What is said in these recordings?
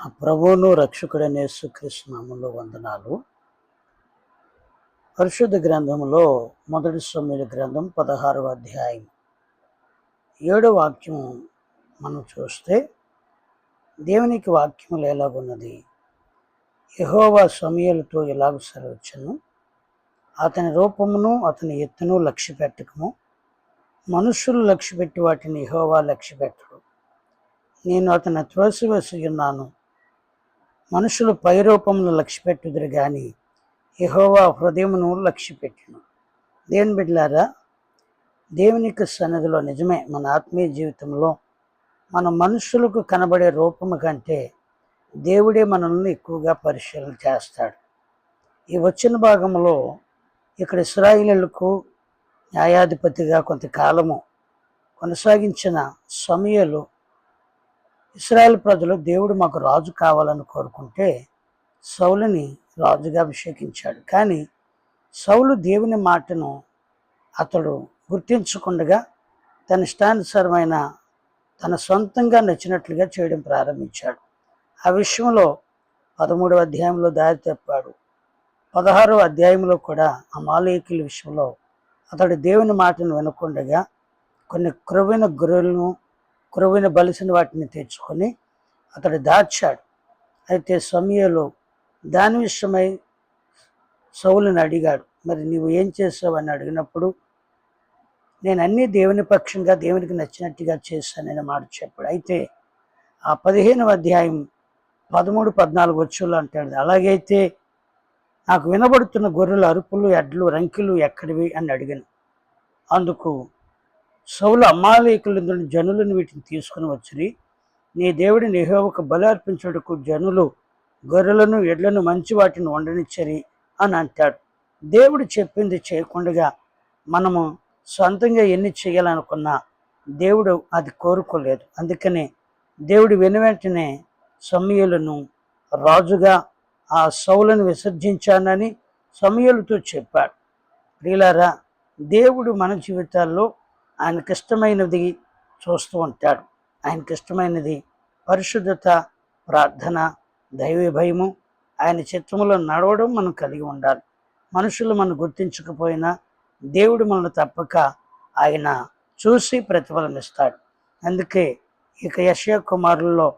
ఆ ప్రభువును రక్షకుడైన యేసుక్రీస్తు నామములో వందనాలు. పరిశుద్ధ గ్రంథములో మొదటి సమూయేలు గ్రంథం 16వ అధ్యాయం 7వ వాక్యం మనం చూస్తే దేవునికి వాక్యములు ఎలాగున్నది. యెహోవా సమూయేలుతో ఇలాగ సెలవిచ్చెను, అతని రూపమును అతని ఎత్తును లక్ష్య పెట్టకము. మనుషులు లక్ష్యపెట్టి వాటిని యెహోవా లక్ష్యపెట్టడు. నేను అతని త్రోసివేసి ఉన్నాను. మనుషులు పైరూపమును లక్ష్యపెట్టుదురు గాని యెహోవా హృదయమును లక్ష్యపెట్టును. దేవుని బిడ్డలారా, దేవునికి సన్నిధిలో నిజమే మన ఆత్మీయ జీవితంలో మన మనుషులకు కనబడే రూపము కంటే దేవుడే మనల్ని ఎక్కువగా పరిశీలన చేస్తాడు. ఈ వచ్చిన భాగంలో ఇక్కడ ఇశ్రాయేలీయులకు న్యాయాధిపతిగా కొంతకాలము కొనసాగించిన సమూయేలు ఇశ్రాయేల్ ప్రజలు దేవుడు మాకు రాజు కావాలని కోరుకుంటే సౌలుని రాజుగా అభిషేకించాడు. కానీ సౌలు దేవుని మాటను అతడు గుర్తించకుండా తన ఇష్టానుసారమైన తన సొంతంగా నచ్చినట్లుగా చేయడం ప్రారంభించాడు. ఆ విషయంలో 13వ అధ్యాయంలో దారి తప్పాడు. 16వ అధ్యాయంలో కూడా అమాలేకీయుల విషయంలో అతడు దేవుని మాటను వినకుండగా కొన్ని క్రొవ్విన గొర్రెలను క్రొవ్విన బలిసిన వాటిని తెచ్చుకొని అతడు దాచాడు. అయితే సమూయేలు దాని విషయమై సౌలుని అడిగాడు, మరి నీవు ఏం చేసావు అని అడిగినప్పుడు నేను అన్నీ దేవుని పక్షంగా దేవునికి నచ్చినట్టుగా చేశానని మాట చెప్పాడు. అయితే ఆ 15వ అధ్యాయం 13-14 వచ్చుల్లో అంటాడు, అలాగైతే నాకు వినబడుతున్న గొర్రెల అరుపులు ఎడ్లు రంకెలు ఎక్కడివి అని అడిగాను. అందుకు సౌలు అమాలేకుల జనులను వీటిని తీసుకుని వచ్చిరి. నీ దేవుడిని యెహోవాకు బలి అర్పించుటకు జనులు గొర్రెలను ఎడ్లను మంచి వాటిని వండనిచ్చరి అని అంటాడు. దేవుడు చెప్పింది చేయకుండా మనము సొంతంగా ఎన్ని చేయాలనుకున్నా దేవుడు అది కోరుకోలేదు. అందుకనే దేవుడు వెనువెంటనే సమూయేలును రాజుగా ఆ సౌలును విసర్జించానని సమూయేలుతో చెప్పాడు. ప్రియులారా, దేవుడు మన జీవితాల్లో ఆయనకిష్టమైనది చూస్తూ ఉంటాడు. ఆయనకిష్టమైనది పరిశుద్ధత, ప్రార్థన, దైవ భయము, ఆయన చిత్తములో నడవడం మనం కలిగి ఉండాలి. మనుషులు మనం గుర్తించకపోయినా దేవుడు మనల్ని తప్పక ఆయన చూసి ప్రతిఫలమిస్తాడు. అందుకే ఇక యెషయా కుమారుల్లో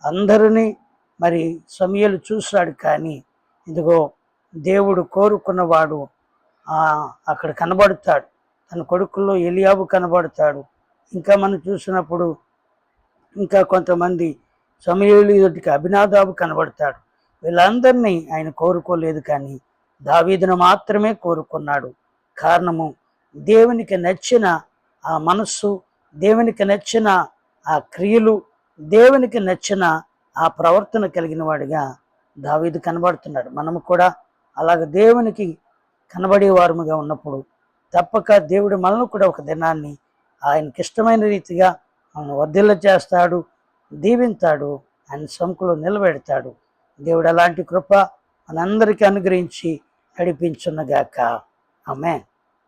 అందరినీ మరి సమూయేలు చూశాడు. కానీ ఇదిగో దేవుడు కోరుకున్నవాడు అక్కడ కనబడతాడు. తన కొడుకుల్లో ఎలియాబు కనబడతాడు. ఇంకా మనం చూసినప్పుడు ఇంకా కొంతమంది సమూయేలు ఎదుటికి అభినాదాబు కనబడతాడు. వీళ్ళందరినీ ఆయన కోరుకోలేదు, కానీ దావీదును మాత్రమే కోరుకున్నాడు. కారణము దేవునికి నచ్చిన ఆ మనస్సు, దేవునికి నచ్చిన ఆ క్రియలు, దేవునికి నచ్చిన ఆ ప్రవర్తన కలిగిన వాడిగా దావీదు కనబడుతున్నాడు. మనము కూడా అలాగ దేవునికి కనబడే వారముగా ఉన్నప్పుడు తప్పక దేవుడు మనల్ని కూడా ఒక దినాన్ని ఆయనకి ఇష్టమైన రీతిగా మనం వర్ధిల్ల చేస్తాడు, దీవింతాడు, ఆయన సముఖంలో నిలబెడతాడు. దేవుడు అలాంటి కృప మనందరికీ అనుగ్రహించి నడిపించున్నగాక. ఆమేన్.